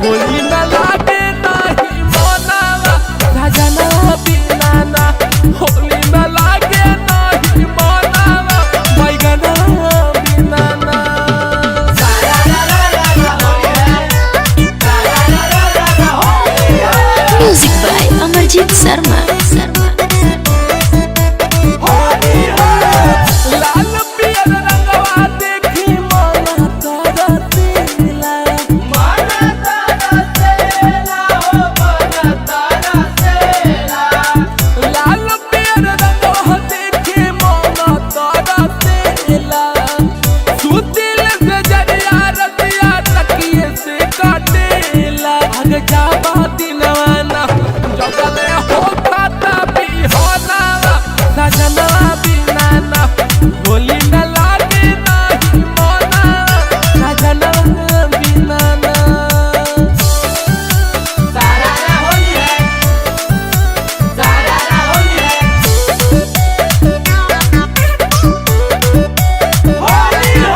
होली न लागे नहीं मनावा सजनवा बिना ना होली न लागे नहीं मनावा बैगनवा बिना ना। Music by Amarjeet Sharma. लाल पियर रंगवा देखी मन तरसेला मन तरसेला हो मन तरसेला। लाल पियर रंगवा देखी मन तरसेला सुतिल से जरिया रतिया तकिए से काटेला आग जाबा दिनवा ना जगले हो खाता बिहनावा सजनवा बिना ना होली न लागे नहीं मनावा सजनवा बिना ना। सारा होली है सारा होली है होली हो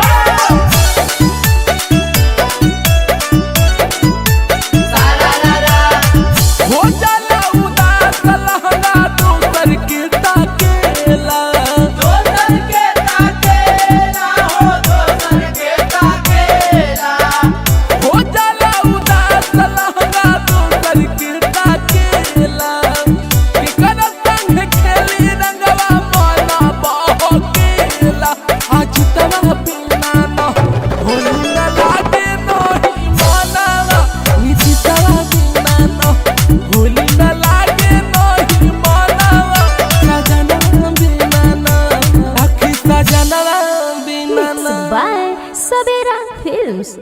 हो जाला उदास लहंगा दोसर के ताकेला दोसर के ताकेला हो दोसर के ताकेला। हो जाला उदास लहंगा दोसर के ताकेला केकर संग खेली रंगवा मना बहकेला आज तवा बिना ना होली न लागे नहीं मनावा नीति तवा बिना ना होली न लागे नहीं मनावा सजनवा बिना ना आखी सजनवा बिना ना। बाय सवेरा फिल्म्स।